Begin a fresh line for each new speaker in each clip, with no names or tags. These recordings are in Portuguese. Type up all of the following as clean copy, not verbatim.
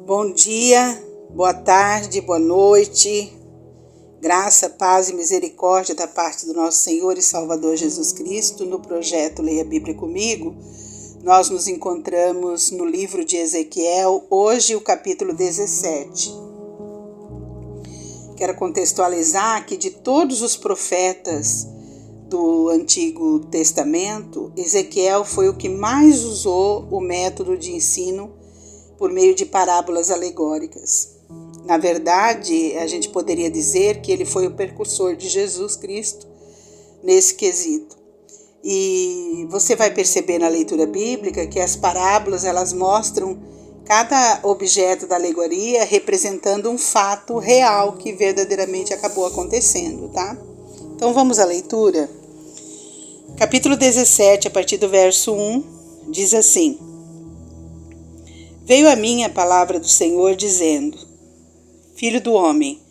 Bom dia, boa tarde, boa noite. Graça, paz e misericórdia da parte do nosso Senhor e Salvador Jesus Cristo. No projeto Leia a Bíblia Comigo, nós nos encontramos no livro de Ezequiel, hoje o capítulo 17. Quero contextualizar que de todos os profetas do Antigo Testamento, Ezequiel foi o que mais usou o método de ensino por meio de parábolas alegóricas. Na verdade, a gente poderia dizer que ele foi o precursor de Jesus Cristo nesse quesito. E você vai perceber na leitura bíblica que as parábolas elas mostram cada objeto da alegoria representando um fato real que verdadeiramente acabou acontecendo, tá? Então vamos à leitura. Capítulo 17, a partir do verso 1, diz assim: Veio a mim a palavra do Senhor dizendo: Filho do homem,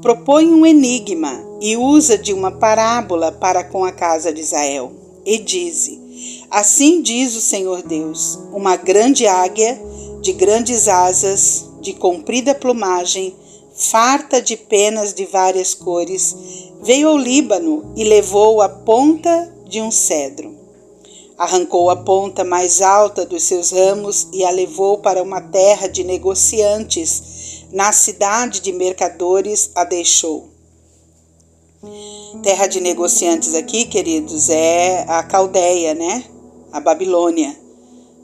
propõe um enigma e usa de uma parábola para com a casa de Israel. E dize: Assim diz o Senhor Deus: uma grande águia de grandes asas, de comprida plumagem, farta de penas de várias cores, veio ao Líbano e levou a ponta de um cedro. Arrancou a ponta mais alta dos seus ramos e a levou para uma terra de negociantes. Na cidade de mercadores a deixou. Terra de negociantes aqui, queridos, é a Caldeia, né? A Babilônia.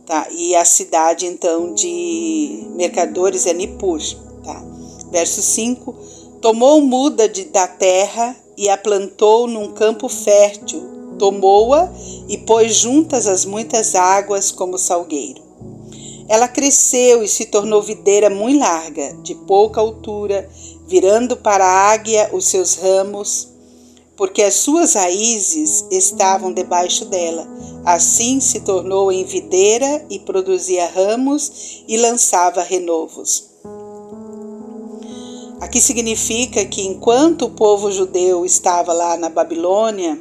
Tá? E a cidade, então, de mercadores é Nippur. Tá? Verso 5. Tomou muda da terra e a plantou num campo fértil. Tomou-a e pôs juntas as muitas águas como salgueiro. Ela cresceu e se tornou videira muito larga, de pouca altura, virando para a águia os seus ramos, porque as suas raízes estavam debaixo dela. Assim se tornou em videira e produzia ramos e lançava renovos. Aqui significa que enquanto o povo judeu estava lá na Babilônia,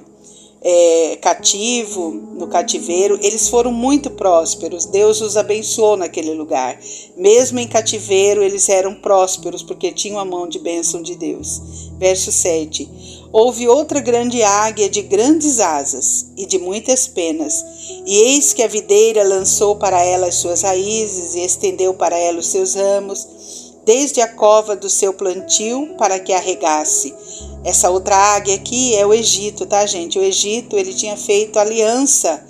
cativo, no cativeiro, eles foram muito prósperos. Deus os abençoou naquele lugar. Mesmo em cativeiro, eles eram prósperos porque tinham a mão de bênção de Deus. Verso 7. Houve outra grande águia de grandes asas e de muitas penas, e eis que a videira lançou para ela as suas raízes e estendeu para ela os seus ramos, desde a cova do seu plantio para que a regasse. Essa outra águia aqui é o Egito, tá, gente? O Egito, ele tinha feito aliança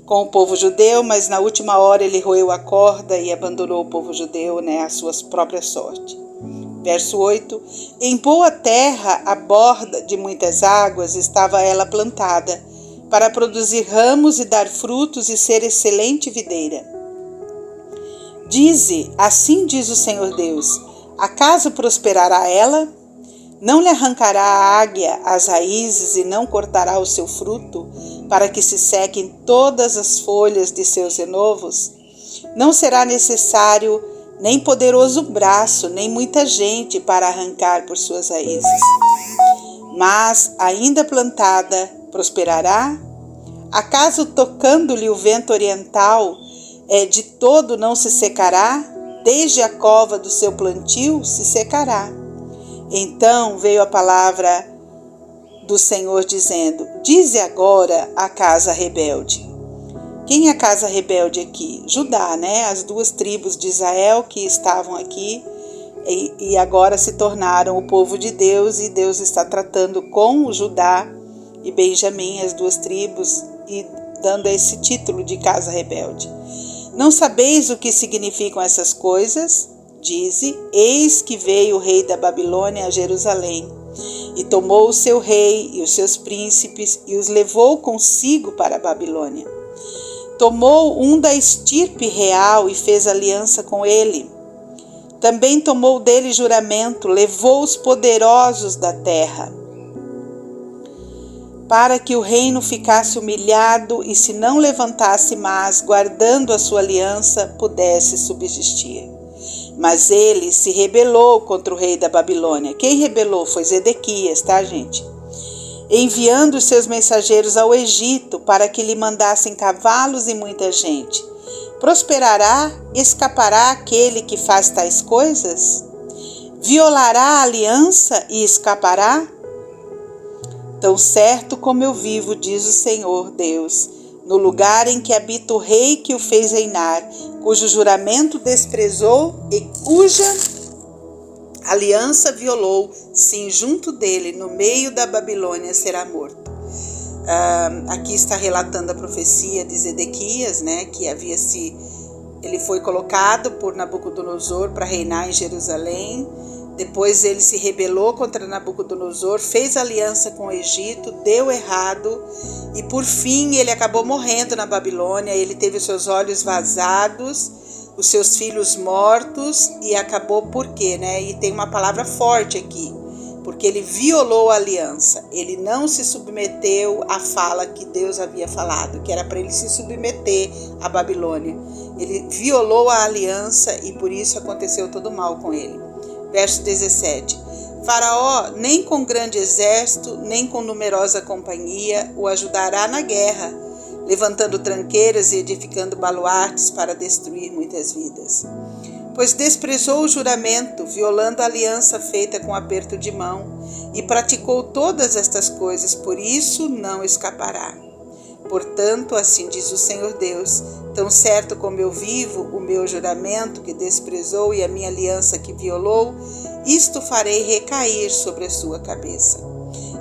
com o povo judeu, mas na última hora ele roeu a corda e abandonou o povo judeu, né, à sua própria sorte. Verso 8. Em boa terra, à borda de muitas águas, estava ela plantada, para produzir ramos e dar frutos e ser excelente videira. Dize, assim diz o Senhor Deus: acaso prosperará ela? Não lhe arrancará a águia as raízes e não cortará o seu fruto, para que se sequem todas as folhas de seus renovos? Não será necessário nem poderoso braço, nem muita gente para arrancar por suas raízes. Mas, ainda plantada, prosperará? Acaso tocando-lhe o vento oriental, de todo não se secará? Desde a cova do seu plantio se secará. Então veio a palavra do Senhor dizendo: Dize agora a casa rebelde. Quem é a casa rebelde aqui? Judá, né? As duas tribos de Israel que estavam aqui e agora se tornaram o povo de Deus, e Deus está tratando com o Judá e Benjamim, as duas tribos, e dando esse título de casa rebelde. Não sabeis o que significam essas coisas? Dize: eis que veio o rei da Babilônia a Jerusalém, e tomou o seu rei e os seus príncipes, e os levou consigo para a Babilônia. Tomou um da estirpe real e fez aliança com ele. Também tomou dele juramento, levou os poderosos da terra, para que o reino ficasse humilhado e, se não levantasse mais, guardando a sua aliança, pudesse subsistir. Mas ele se rebelou contra o rei da Babilônia. Quem rebelou foi Zedequias, tá, gente? Enviando os seus mensageiros ao Egito para que lhe mandassem cavalos e muita gente. Prosperará, escapará aquele que faz tais coisas? Violará a aliança e escapará? Tão certo como eu vivo, diz o Senhor Deus, no lugar em que habita o rei que o fez reinar, cujo juramento desprezou e cuja aliança violou, sim, junto dele, no meio da Babilônia, será morto. Aqui está relatando a profecia de Zedequias, né, que ele foi colocado por Nabucodonosor para reinar em Jerusalém. Depois ele se rebelou contra Nabucodonosor, fez aliança com o Egito, deu errado e por fim ele acabou morrendo na Babilônia. Ele teve os seus olhos vazados, os seus filhos mortos e acabou por quê, né? E tem uma palavra forte aqui, porque ele violou a aliança, ele não se submeteu à fala que Deus havia falado, que era para ele se submeter à Babilônia. Ele violou a aliança e por isso aconteceu todo o mal com ele. Verso 17. Faraó, nem com grande exército, nem com numerosa companhia, o ajudará na guerra, levantando tranqueiras e edificando baluartes para destruir muitas vidas. Pois desprezou o juramento, violando a aliança feita com aperto de mão, e praticou todas estas coisas, por isso não escapará. Portanto, assim diz o Senhor Deus, tão certo como eu vivo, o meu juramento que desprezou e a minha aliança que violou, isto farei recair sobre a sua cabeça.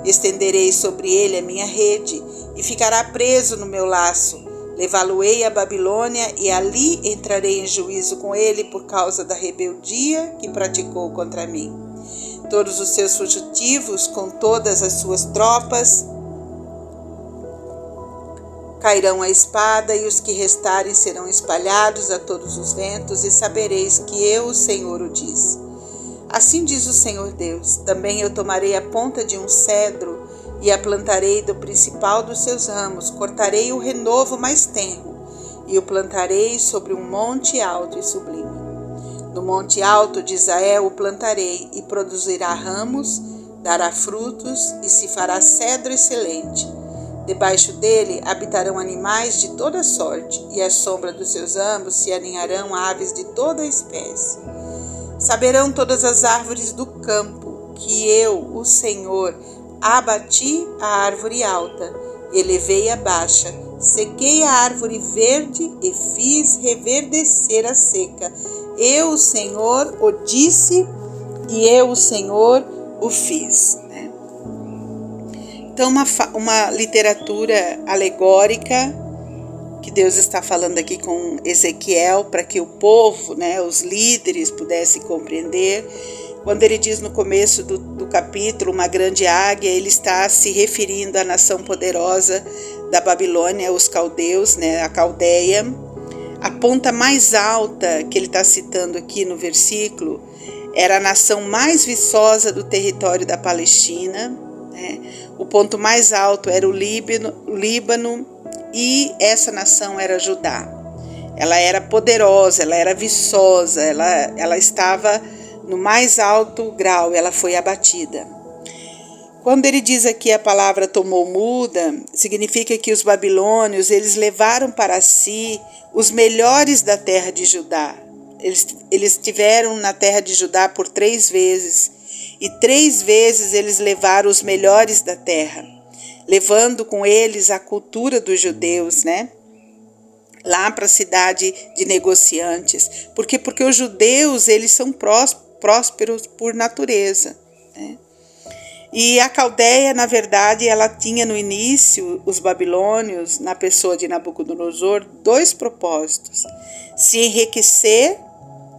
Estenderei sobre ele a minha rede, e ficará preso no meu laço. Levá-lo-ei à Babilônia, e ali entrarei em juízo com ele por causa da rebeldia que praticou contra mim. Todos os seus fugitivos, com todas as suas tropas, cairão a espada, e os que restarem serão espalhados a todos os ventos, e sabereis que eu, o Senhor, o disse. Assim diz o Senhor Deus, também eu tomarei a ponta de um cedro, e a plantarei do principal dos seus ramos, cortarei o renovo mais tenro, e o plantarei sobre um monte alto e sublime. No monte alto de Israel o plantarei, e produzirá ramos, dará frutos, e se fará cedro excelente. Debaixo dele habitarão animais de toda sorte, e à sombra dos seus ramos se aninharão aves de toda espécie. Saberão todas as árvores do campo que eu, o Senhor, abati a árvore alta, elevei a baixa, sequei a árvore verde e fiz reverdecer a seca. Eu, o Senhor, o disse e eu, o Senhor, o fiz. Então, uma literatura alegórica que Deus está falando aqui com Ezequiel para que o povo, os líderes pudessem compreender. Quando ele diz no começo do capítulo, uma grande águia, ele está se referindo à nação poderosa da Babilônia, os caldeus, a Caldeia. A ponta mais alta que ele está citando aqui no versículo era a nação mais viçosa do território da Palestina. O ponto mais alto era o Líbano e essa nação era Judá. Ela era poderosa, ela era viçosa, ela estava no mais alto grau, ela foi abatida. Quando ele diz aqui a palavra tomou muda, significa que os babilônios, eles levaram para si os melhores da terra de Judá. Eles estiveram na terra de Judá por 3 vezes, e 3 vezes eles levaram os melhores da terra, levando com eles a cultura dos judeus, lá para a cidade de negociantes. Porque os judeus, eles são prósperos por natureza, E a Caldeia, na verdade, ela tinha no início, os babilônios, na pessoa de Nabucodonosor, 2 propósitos: se enriquecer,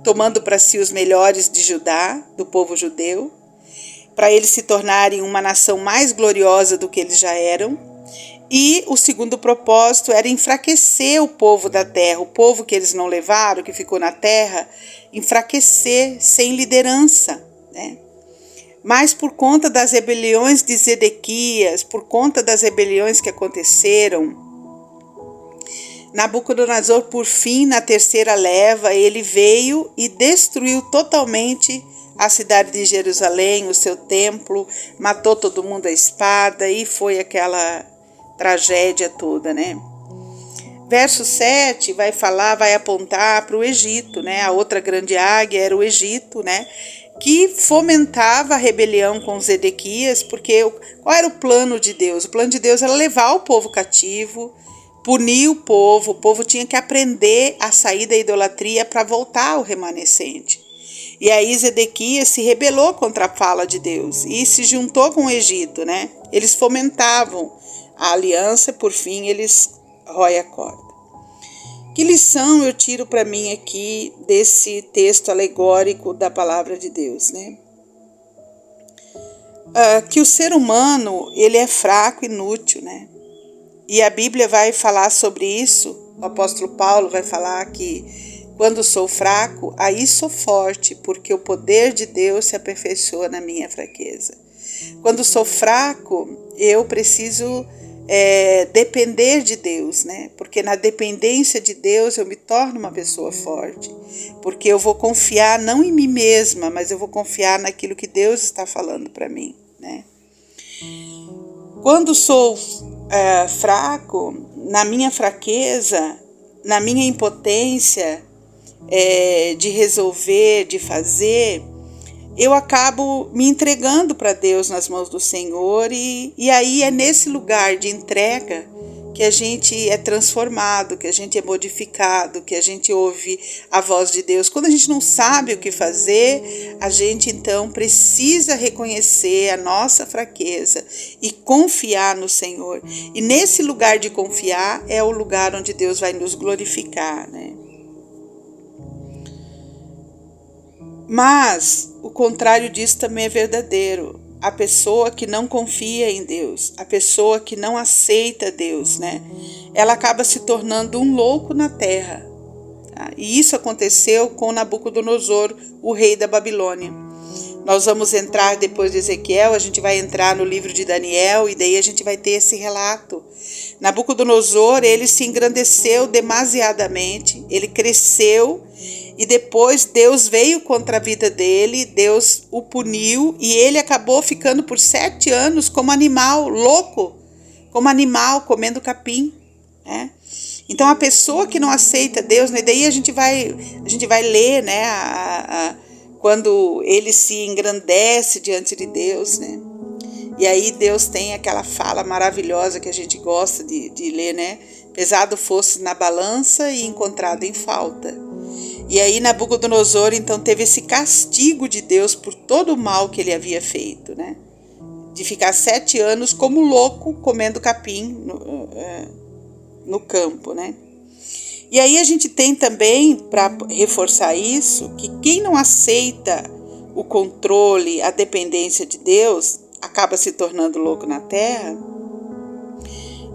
tomando para si os melhores de Judá, do povo judeu, para eles se tornarem uma nação mais gloriosa do que eles já eram. E o segundo propósito era enfraquecer o povo da terra, o povo que eles não levaram, que ficou na terra, enfraquecer sem liderança, Mas por conta das rebeliões de Zedequias, por conta das rebeliões que aconteceram, Nabucodonosor, por fim, na 3ª leva, ele veio e destruiu totalmente a cidade de Jerusalém, o seu templo, matou todo mundo à espada e foi aquela tragédia toda, Verso 7 vai apontar para o Egito, né? A outra grande águia era o Egito, né? Que fomentava a rebelião com Zedequias, porque qual era o plano de Deus? O plano de Deus era levar o povo cativo, punir o povo tinha que aprender a sair da idolatria para voltar ao remanescente. E aí Zedequias se rebelou contra a fala de Deus e se juntou com o Egito, né? Eles fomentavam a aliança, por fim eles rói a corda. Que lição eu tiro para mim aqui desse texto alegórico da palavra de Deus, né? Que o ser humano, ele é fraco e inútil, né? E a Bíblia vai falar sobre isso. O apóstolo Paulo vai falar que quando sou fraco, aí sou forte, porque o poder de Deus se aperfeiçoa na minha fraqueza. Quando sou fraco, eu preciso depender de Deus, né? Porque na dependência de Deus eu me torno uma pessoa forte, porque eu vou confiar não em mim mesma, mas eu vou confiar naquilo que Deus está falando para mim, né? Quando sou fraco, na minha fraqueza, na minha impotência de resolver, de fazer, eu acabo me entregando para Deus nas mãos do Senhor e aí é nesse lugar de entrega que a gente é transformado, que a gente é modificado, que a gente ouve a voz de Deus. Quando a gente não sabe o que fazer, a gente então precisa reconhecer a nossa fraqueza e confiar no Senhor. E nesse lugar de confiar é o lugar onde Deus vai nos glorificar, né? Mas o contrário disso também é verdadeiro. A pessoa que não confia em Deus, a pessoa que não aceita Deus, né? Ela acaba se tornando um louco na terra. Tá? E isso aconteceu com Nabucodonosor, o rei da Babilônia. Nós vamos entrar depois de Ezequiel, a gente vai entrar no livro de Daniel e daí a gente vai ter esse relato. Nabucodonosor, ele se engrandeceu demasiadamente, ele cresceu. E depois Deus veio contra a vida dele, Deus o puniu e ele acabou ficando por 7 anos como animal louco, como animal comendo capim, né? Então a pessoa que não aceita Deus, né? Daí a gente vai ler, né? Quando ele se engrandece diante de Deus, né? E aí Deus tem aquela fala maravilhosa que a gente gosta de ler, né? Pesado fosse na balança e encontrado em falta. E aí Nabucodonosor então teve esse castigo de Deus por todo o mal que ele havia feito, né? De ficar 7 anos como louco comendo capim no campo, né? E aí a gente tem também, para reforçar isso, que quem não aceita o controle, a dependência de Deus, acaba se tornando louco na terra,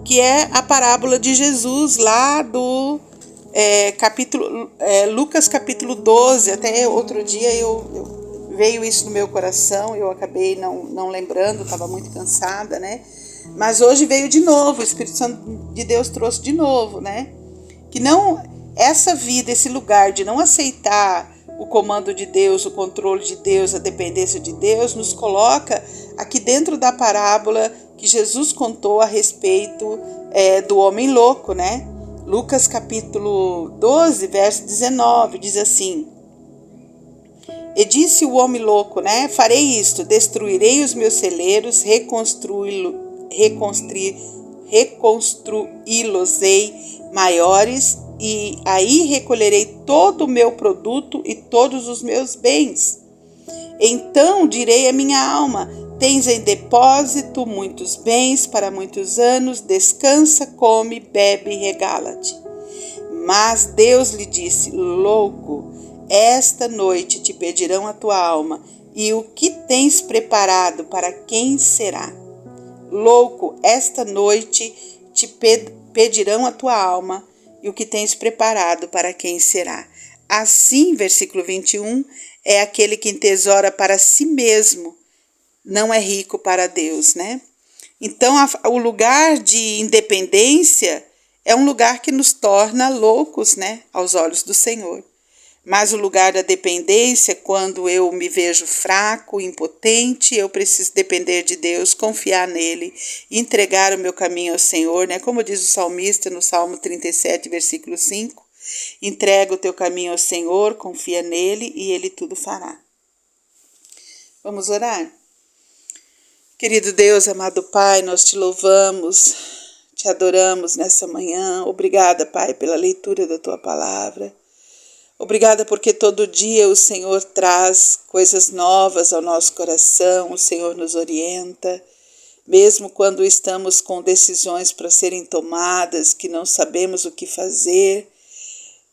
que é a parábola de Jesus lá do Lucas capítulo 12, até outro dia veio isso no meu coração, eu acabei não lembrando, estava muito cansada, né? Mas hoje veio de novo, o Espírito Santo de Deus trouxe de novo, né? Que não, essa vida, esse lugar de não aceitar o comando de Deus, o controle de Deus, a dependência de Deus, nos coloca aqui dentro da parábola que Jesus contou a respeito do homem louco, né? Lucas capítulo 12, verso 19, diz assim: E disse o homem louco, né? Farei isto, destruirei os meus celeiros, reconstruí-los-ei maiores, e aí recolherei todo o meu produto e todos os meus bens. Então direi à minha alma: tens em depósito muitos bens para muitos anos, descansa, come, bebe e regala-te. Mas Deus lhe disse: louco, esta noite te pedirão a tua alma, e o que tens preparado para quem será? Louco, esta noite te pedirão a tua alma, e o que tens preparado para quem será? Assim, versículo 21, é aquele que entesoura para si mesmo, não é rico para Deus, né? Então, o lugar de independência é um lugar que nos torna loucos, né? Aos olhos do Senhor. Mas o lugar da dependência, quando eu me vejo fraco, impotente, eu preciso depender de Deus, confiar nele, entregar o meu caminho ao Senhor, né? Como diz o salmista no Salmo 37, versículo 5, entrega o teu caminho ao Senhor, confia nele e ele tudo fará. Vamos orar? Querido Deus, amado Pai, nós te louvamos, te adoramos nessa manhã. Obrigada, Pai, pela leitura da tua palavra. Obrigada porque todo dia o Senhor traz coisas novas ao nosso coração, o Senhor nos orienta, mesmo quando estamos com decisões para serem tomadas, que não sabemos o que fazer.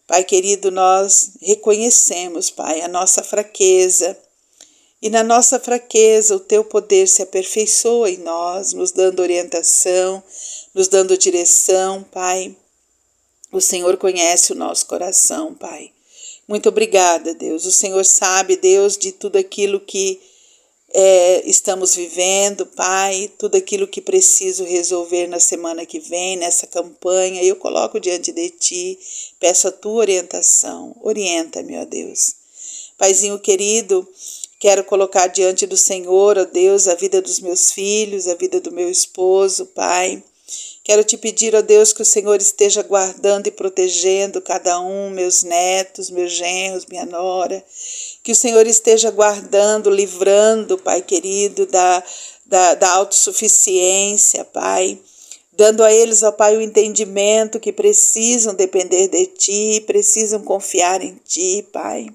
Pai querido, nós reconhecemos, Pai, a nossa fraqueza, e na nossa fraqueza o teu poder se aperfeiçoa em nós, nos dando orientação, nos dando direção, Pai. O Senhor conhece o nosso coração, Pai. Muito obrigada, Deus. O Senhor sabe, Deus, de tudo aquilo que estamos vivendo, Pai, tudo aquilo que preciso resolver na semana que vem, nessa campanha. Eu coloco diante de Ti, peço a Tua orientação. Orienta-me, ó Deus. Paizinho querido, quero colocar diante do Senhor, ó Deus, a vida dos meus filhos, a vida do meu esposo, Pai. Quero te pedir, ó Deus, que o Senhor esteja guardando e protegendo cada um, meus netos, meus genros, minha nora. Que o Senhor esteja guardando, livrando, Pai querido, da autossuficiência, Pai. Dando a eles, ó Pai, o entendimento que precisam depender de Ti, precisam confiar em Ti, Pai.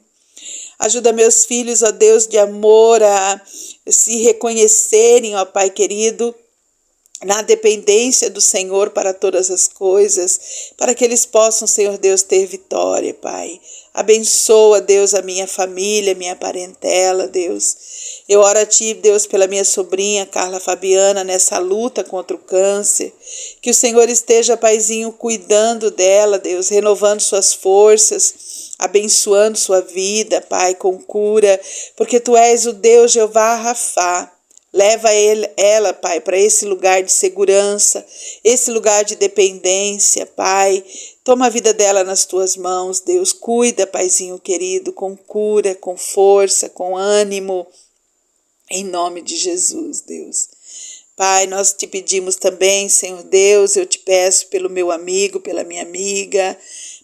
Ajuda meus filhos, ó Deus, de amor a se reconhecerem, ó Pai querido, na dependência do Senhor para todas as coisas, para que eles possam, Senhor Deus, ter vitória, Pai. Abençoa, Deus, a minha família, minha parentela, Deus. Eu oro a Ti, Deus, pela minha sobrinha, Carla Fabiana, nessa luta contra o câncer. Que o Senhor esteja, Paizinho, cuidando dela, Deus, renovando suas forças, abençoando sua vida, Pai, com cura, porque Tu és o Deus Jeová Rafá. Leva ela, Pai, para esse lugar de segurança, esse lugar de dependência, Pai. Toma a vida dela nas Tuas mãos, Deus. Cuida, Paizinho querido, com cura, com força, com ânimo. Em nome de Jesus, Deus. Pai, nós te pedimos também, Senhor Deus, eu te peço pelo meu amigo, pela minha amiga.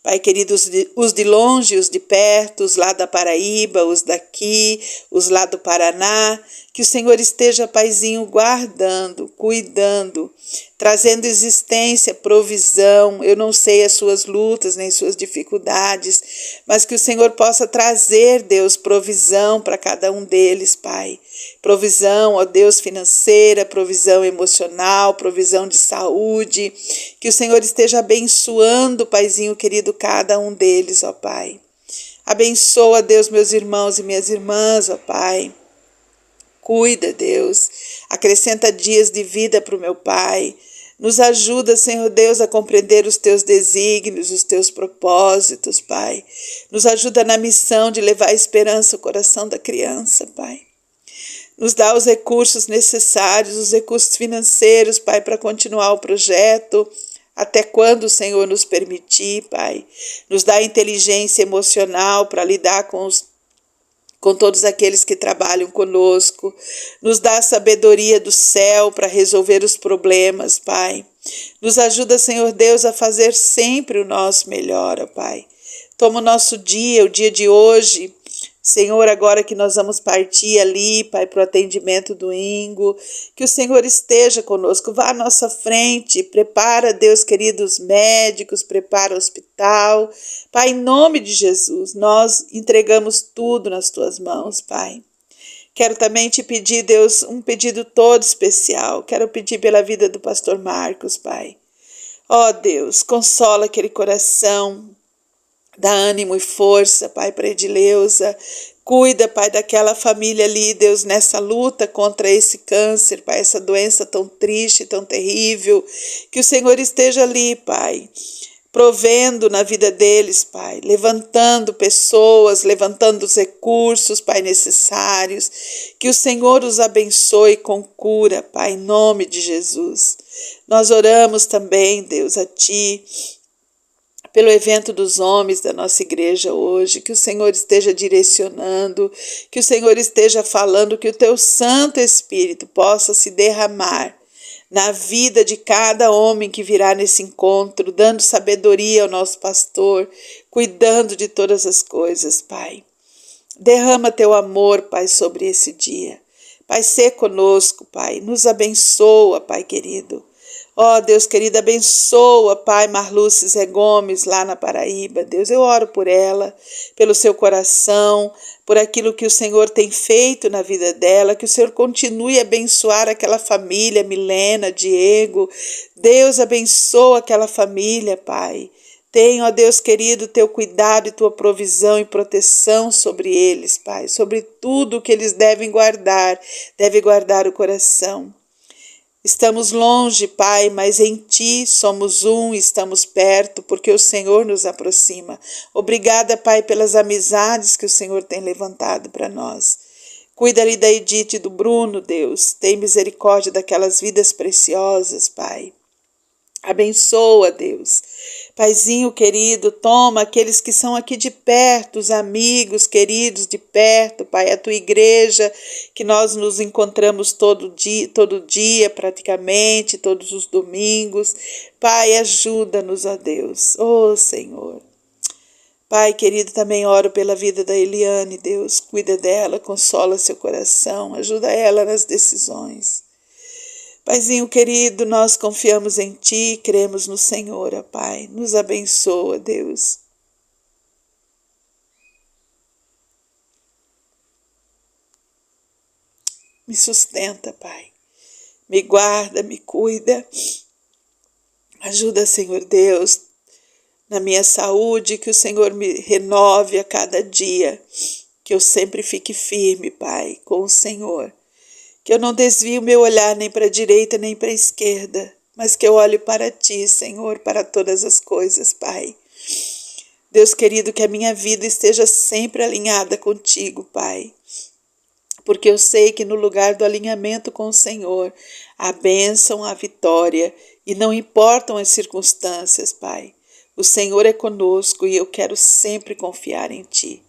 Pai querido, os de longe, os de perto, os lá da Paraíba, os daqui, os lá do Paraná, que o Senhor esteja, Paizinho, guardando, cuidando, trazendo existência, provisão. Eu não sei as suas lutas, nem suas dificuldades, mas que o Senhor possa trazer, Deus, provisão para cada um deles, Pai. Provisão, ó Deus, financeira, provisão emocional, provisão de saúde. Que o Senhor esteja abençoando, Paizinho querido, cada um deles, ó Pai. Abençoa, Deus, meus irmãos e minhas irmãs, ó Pai. Cuida, Deus. Acrescenta dias de vida para o meu Pai. Nos ajuda, Senhor Deus, a compreender os Teus desígnios, os Teus propósitos, Pai. Nos ajuda na missão de levar esperança ao coração da criança, Pai. Nos dá os recursos necessários, os recursos financeiros, Pai, para continuar o projeto, até quando o Senhor nos permitir, Pai. Nos dá inteligência emocional para lidar com todos aqueles que trabalham conosco. Nos dá a sabedoria do céu para resolver os problemas, Pai. Nos ajuda, Senhor Deus, a fazer sempre o nosso melhor, ó Pai. Toma o nosso dia, o dia de hoje, Senhor, agora que nós vamos partir ali, Pai, para o atendimento do Ingo, que o Senhor esteja conosco, vá à nossa frente, prepara, Deus querido, os médicos, prepara o hospital. Pai, em nome de Jesus, nós entregamos tudo nas Tuas mãos, Pai. Quero também te pedir, Deus, um pedido todo especial. Quero pedir pela vida do pastor Marcos, Pai. Ó Deus, consola aquele coração, dá ânimo e força, Pai, para Edileuza. Cuida, Pai, daquela família ali, Deus, nessa luta contra esse câncer, Pai, essa doença tão triste, tão terrível. Que o Senhor esteja ali, Pai, provendo na vida deles, Pai, levantando pessoas, levantando os recursos, Pai, necessários. Que o Senhor os abençoe com cura, Pai, em nome de Jesus. Nós oramos também, Deus, a Ti, pelo evento dos homens da nossa igreja hoje, que o Senhor esteja direcionando, que o Senhor esteja falando, que o teu Santo Espírito possa se derramar na vida de cada homem que virá nesse encontro, dando sabedoria ao nosso pastor, cuidando de todas as coisas, Pai. Derrama teu amor, Pai, sobre esse dia. Pai, sê conosco, Pai, nos abençoa, Pai querido. Ó Deus querido, abençoa, Pai, Marluce Zé Gomes, lá na Paraíba. Deus, eu oro por ela, pelo seu coração, por aquilo que o Senhor tem feito na vida dela, que o Senhor continue a abençoar aquela família, Milena, Diego. Deus, abençoa aquela família, Pai. Tenha, ó Deus querido, teu cuidado e tua provisão e proteção sobre eles, Pai, sobre tudo que eles devem guardar o coração. Estamos longe, Pai, mas em Ti somos um e estamos perto, porque o Senhor nos aproxima. Obrigada, Pai, pelas amizades que o Senhor tem levantado para nós. Cuida ali da Edith e do Bruno, Deus. Tem misericórdia daquelas vidas preciosas, Pai. Abençoa, Deus. Paizinho querido, toma aqueles que são aqui de perto, os amigos queridos de perto, Pai, a tua igreja, que nós nos encontramos todo dia praticamente, todos os domingos. Pai, ajuda-nos, ó Deus, ó Senhor. Pai querido, também oro pela vida da Eliane, Deus, cuida dela, consola seu coração, ajuda ela nas decisões. Paizinho querido, nós confiamos em Ti e cremos no Senhor, ó Pai. Nos abençoa, Deus. Me sustenta, Pai. Me guarda, me cuida. Ajuda, Senhor Deus, na minha saúde, que o Senhor me renove a cada dia. Que eu sempre fique firme, Pai, com o Senhor. Que eu não desvie o meu olhar nem para a direita nem para a esquerda, mas que eu olhe para Ti, Senhor, para todas as coisas, Pai. Deus querido, que a minha vida esteja sempre alinhada contigo, Pai. Porque eu sei que no lugar do alinhamento com o Senhor, a bênção, a vitória, e não importam as circunstâncias, Pai. O Senhor é conosco e eu quero sempre confiar em Ti.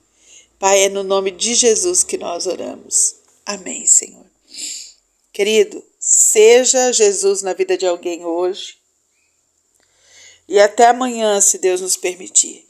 Pai, é no nome de Jesus que nós oramos. Amém, Senhor. Querido, seja Jesus na vida de alguém hoje e até amanhã, se Deus nos permitir.